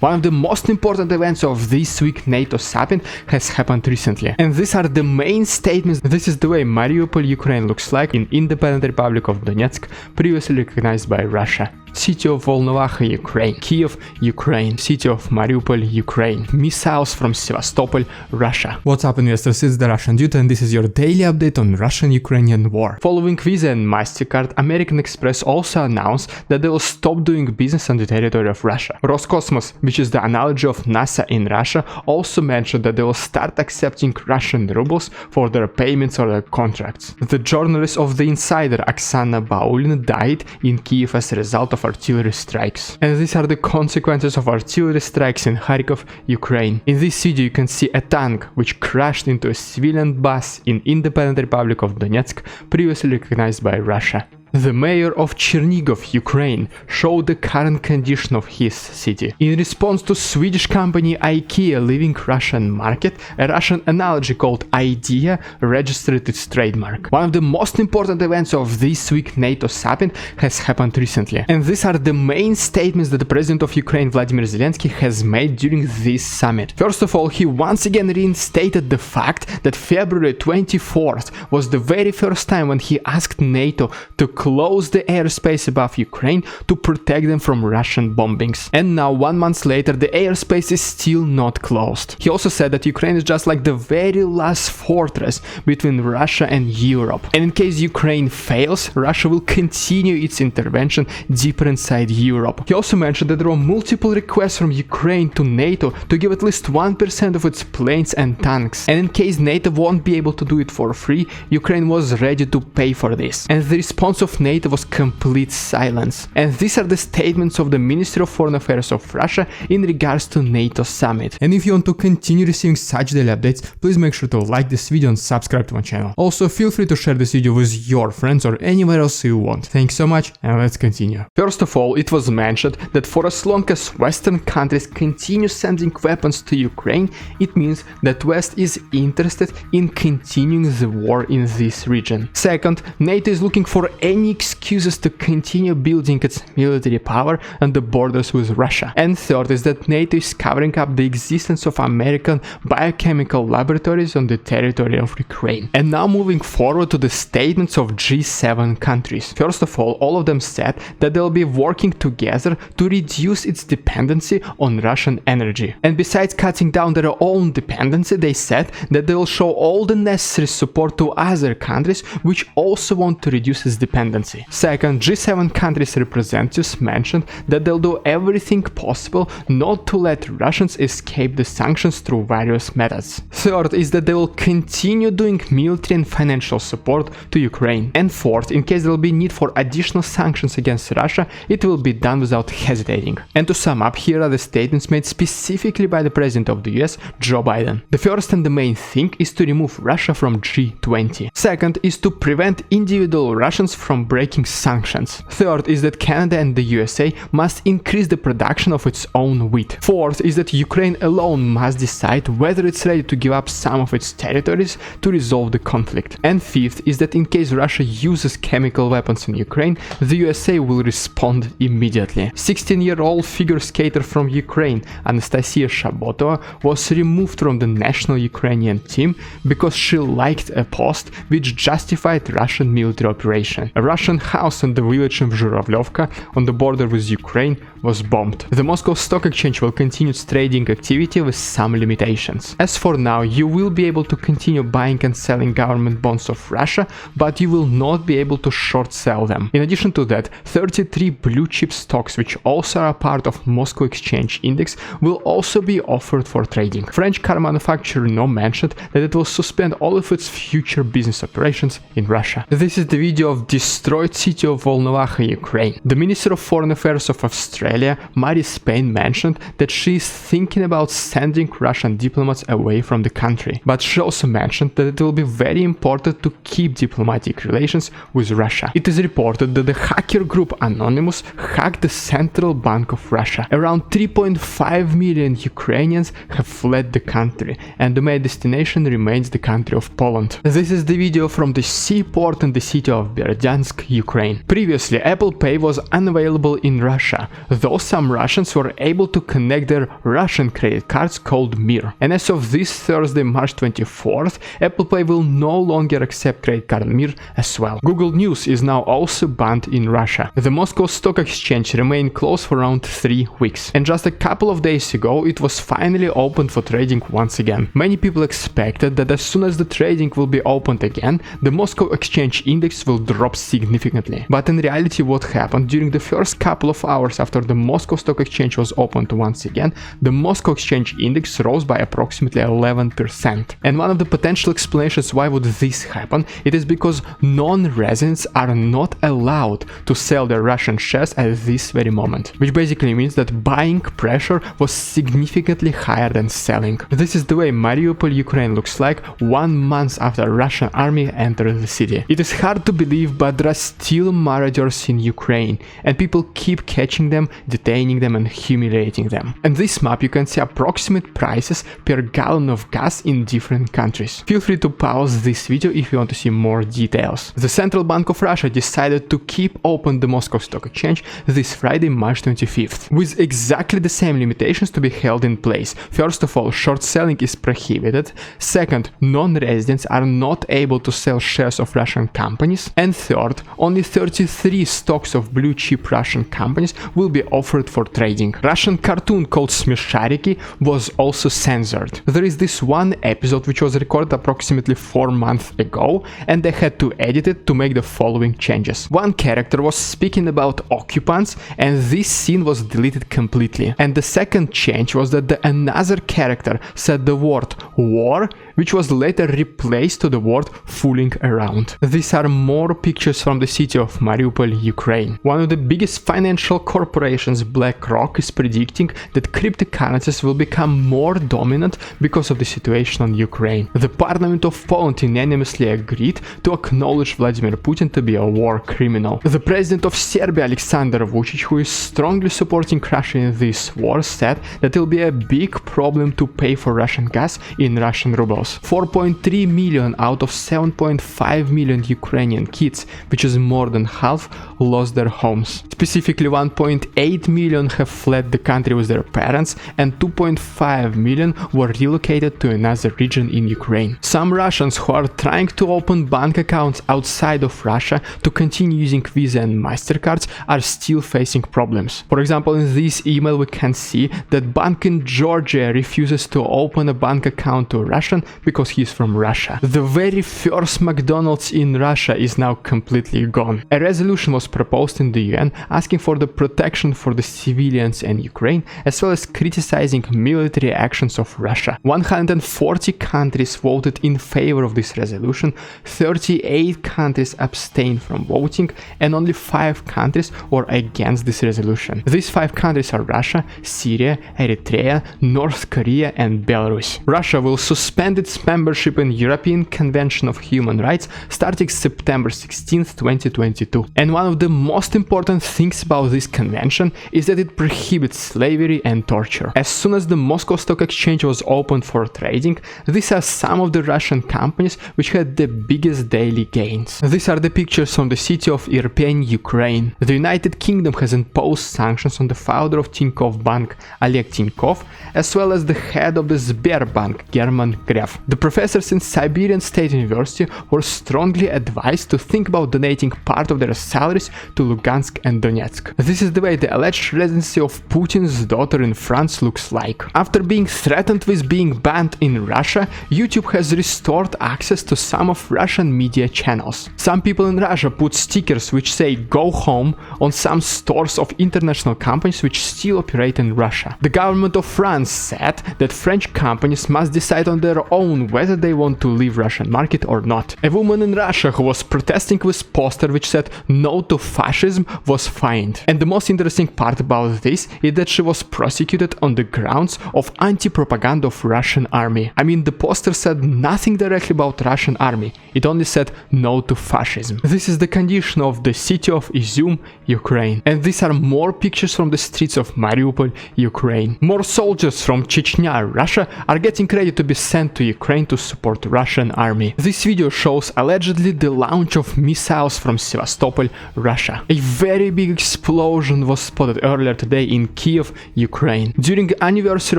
One of the most important events of this week NATO Summit has happened recently. And these are the main statements. This is the way Mariupol, Ukraine looks like in Independent Republic of Donetsk, previously recognized by Russia. City of Volnovakha, Ukraine. Kiev, Ukraine. City of Mariupol, Ukraine. Missiles from Sevastopol, Russia. What's up, investors? It's the Russian Dude, and this is your daily update on Russian-Ukrainian war. Following Visa and MasterCard, American Express also announced that they will stop doing business on the territory of Russia. Roskosmos, which is the analogy of NASA in Russia, also mentioned that they will start accepting Russian Rubles for their payments or their contracts. The journalist of The Insider, Oksana Baulin, died in Kiev as a result of artillery strikes. And these are the consequences of artillery strikes in Kharkov, Ukraine. In this video you can see a tank which crashed into a civilian bus in Independent Republic of Donetsk, previously recognized by Russia. The mayor of Chernigov, Ukraine, showed the current condition of his city. In response to Swedish company IKEA leaving Russian market, a Russian analogy called IDEA registered its trademark. One of the most important events of this week NATO Summit has happened recently. And these are the main statements that the president of Ukraine, Vladimir Zelenskyy, has made during this summit. First of all, he once again reinstated the fact that February 24th was the very first time when he asked NATO to close the airspace above Ukraine to protect them from Russian bombings. And now, 1 month later, the airspace is still not closed. He also said that Ukraine is just like the very last fortress between Russia and Europe. And in case Ukraine fails, Russia will continue its intervention deeper inside Europe. He also mentioned that there were multiple requests from Ukraine to NATO to give at least 1% of its planes and tanks. And in case NATO won't be able to do it for free, Ukraine was ready to pay for this. And the response of NATO was complete silence. And these are the statements of the Ministry of Foreign Affairs of Russia in regards to NATO Summit. And if you want to continue receiving such daily updates, please make sure to like this video and subscribe to my channel. Also, feel free to share this video with your friends or anywhere else you want. Thanks so much, and let's continue. First of all, it was mentioned that for as long as Western countries continue sending weapons to Ukraine, it means that West is interested in continuing the war in this region. Second, NATO is looking for any excuses to continue building its military power on the borders with Russia. And third is that NATO is covering up the existence of American biochemical laboratories on the territory of Ukraine. And now moving forward to the statements of G7 countries. First of all of them said that they'll be working together to reduce its dependency on Russian energy. And besides cutting down their own dependency, they said that they will show all the necessary support to other countries which also want to reduce its dependency. Second, G7 countries' representatives mentioned that they'll do everything possible not to let Russians escape the sanctions through various methods. Third is that they will continue doing military and financial support to Ukraine. And fourth, in case there will be need for additional sanctions against Russia, it will be done without hesitating. And to sum up, here are the statements made specifically by the President of the US, Joe Biden. The first and the main thing is to remove Russia from G20. Second is to prevent individual Russians from breaking sanctions. Third is that Canada and the USA must increase the production of its own wheat. Fourth is that Ukraine alone must decide whether it's ready to give up some of its territories to resolve the conflict. And fifth is that in case Russia uses chemical weapons in Ukraine, the USA will respond immediately. 16-year-old figure skater from Ukraine, Anastasia Shabotova, was removed from the national Ukrainian team because she liked a post which justified Russian military operation. A Russian house in the village of Zhuravlyovka on the border with Ukraine was bombed. The Moscow Stock Exchange will continue its trading activity with some limitations. As for now, you will be able to continue buying and selling government bonds of Russia, but you will not be able to short sell them. In addition to that, 33 blue chip stocks, which also are a part of Moscow Exchange Index, will also be offered for trading. French car manufacturer Renault mentioned that it will suspend all of its future business operations in Russia. This is the video of destroyed city of Volnovakha, Ukraine. The Minister of Foreign Affairs of Australia, Marie Spain, mentioned that she is thinking about sending Russian diplomats away from the country. But she also mentioned that it will be very important to keep diplomatic relations with Russia. It is reported that the hacker group Anonymous hacked the Central Bank of Russia. Around 3.5 million Ukrainians have fled the country, and the main destination remains the country of Poland. This is the video from the seaport in the city of Berdyansk, Ukraine. Previously, Apple Pay was unavailable in Russia, though some Russians were able to connect their Russian credit cards called Mir. And as of this Thursday, March 24th, Apple Pay will no longer accept credit card Mir as well. Google News is now also banned in Russia. The Moscow Stock Exchange remained closed for around 3 weeks. And just a couple of days ago, it was finally opened for trading once again. Many people expected that as soon as the trading will be opened again, the Moscow Exchange Index will drop significantly. But in reality, what happened during the first couple of hours after the Moscow Stock Exchange was opened once again, the Moscow Exchange Index rose by approximately 11%. And one of the potential explanations why would this happen, it is because non-residents are not allowed to sell their Russian shares at this very moment, which basically means that buying pressure was significantly higher than selling. This is the way Mariupol, Ukraine looks like 1 month after Russian army entered the city. It is hard to believe, but there are still marauders in Ukraine, and people keep catching them, detaining them and humiliating them. In this map you can see approximate prices per gallon of gas in different countries. Feel free to pause this video if you want to see more details. The Central Bank of Russia decided to keep open the Moscow Stock Exchange this Friday, March 25th, with exactly the same limitations to be held in place. First of all, short selling is prohibited. Second, non-residents are not able to sell shares of Russian companies. And third, only 33 stocks of blue chip Russian companies will be offered for trading. Russian cartoon called Smeshariki was also censored. There is this one episode which was recorded approximately 4 months ago, and they had to edit it to make the following changes. One character was speaking about occupants, and this scene was deleted completely. And the second change was that another character said the word war, which was later replaced to the word fooling around. These are more pictures from the city of Mariupol, Ukraine. One of the biggest financial corporations, BlackRock, is predicting that cryptocurrencies will become more dominant because of the situation on Ukraine. The Parliament of Poland unanimously agreed to acknowledge Vladimir Putin to be a war criminal. The president of Serbia, Alexander Vučić, who is strongly supporting Russia in this war, said that it will be a big problem to pay for Russian gas in Russian rubles. 4.3 million out of 7.5 million Ukrainian kids, which is more than half, lost their homes. Specifically, 1.8 million have fled the country with their parents, and 2.5 million were relocated to another region in Ukraine. Some Russians who are trying to open bank accounts outside of Russia to continue using Visa and MasterCards are still facing problems. For example, in this email we can see that bank in Georgia refuses to open a bank account to a Russian because he is from Russia. The very first McDonald's in Russia is now completely gone. A resolution was proposed in the UN asking for the protection for the civilians in Ukraine, as well as criticizing military actions of Russia. 140 countries voted in favor of this resolution, 38 countries abstained from voting, and only 5 countries were against this resolution. These 5 countries are Russia, Syria, Eritrea, North Korea and Belarus. Russia will suspend its membership in European Convention of Human Rights starting September 16, 2022. And one of the most important things about this convention is that it prohibits slavery and torture. As soon as the Moscow Stock Exchange was opened for trading, these are some of the Russian companies which had the biggest daily gains. These are the pictures from the city of Irpin, Ukraine. The United Kingdom has imposed sanctions on the founder of Tinkoff Bank, Oleg Tinkoff, as well as the head of the Sberbank, German Gref. The professors in Siberian State University were strongly advised to think about donating part of their salaries to Lugansk and Donetsk. This is the way the alleged residency of Putin's daughter in France looks like. After being threatened with being banned in Russia, YouTube has restored access to some of Russian media channels. Some people in Russia put stickers which say "Go home" on some stores of international companies which still operate in Russia. The government of France said that French companies must decide on their own whether they want to leave Russian market or not. A woman in Russia who was protesting with poster which said "No to fascism" was fined. And the most interesting part about this is that she was prosecuted on the grounds of anti-propaganda of Russian army. I mean, the poster said nothing directly about Russian army, it only said "No to fascism." This is the condition of the city of Izum, Ukraine. And these are more pictures from the streets of Mariupol, Ukraine. More soldiers soldiers from Chechnya, Russia are getting ready to be sent to Ukraine to support the Russian army. This video shows allegedly the launch of missiles from Sevastopol, Russia. A very big explosion was spotted earlier today in Kiev, Ukraine. During the anniversary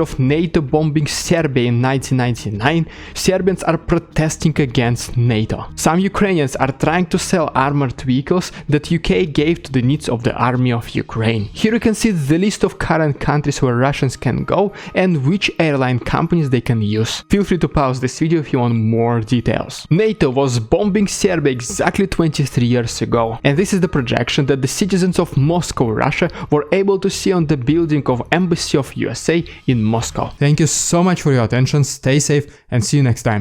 of NATO bombing Serbia in 1999, Serbians are protesting against NATO. Some Ukrainians are trying to sell armored vehicles that UK gave to the needs of the army of Ukraine. Here you can see the list of current countries where Russians can go and which airline companies they can use. Feel free to pause this video if you want more details. NATO was bombing Serbia exactly 23 years ago, and this is the projection that the citizens of Moscow, Russia were able to see on the building of Embassy of USA in Moscow. Thank you so much for your attention, stay safe and see you next time.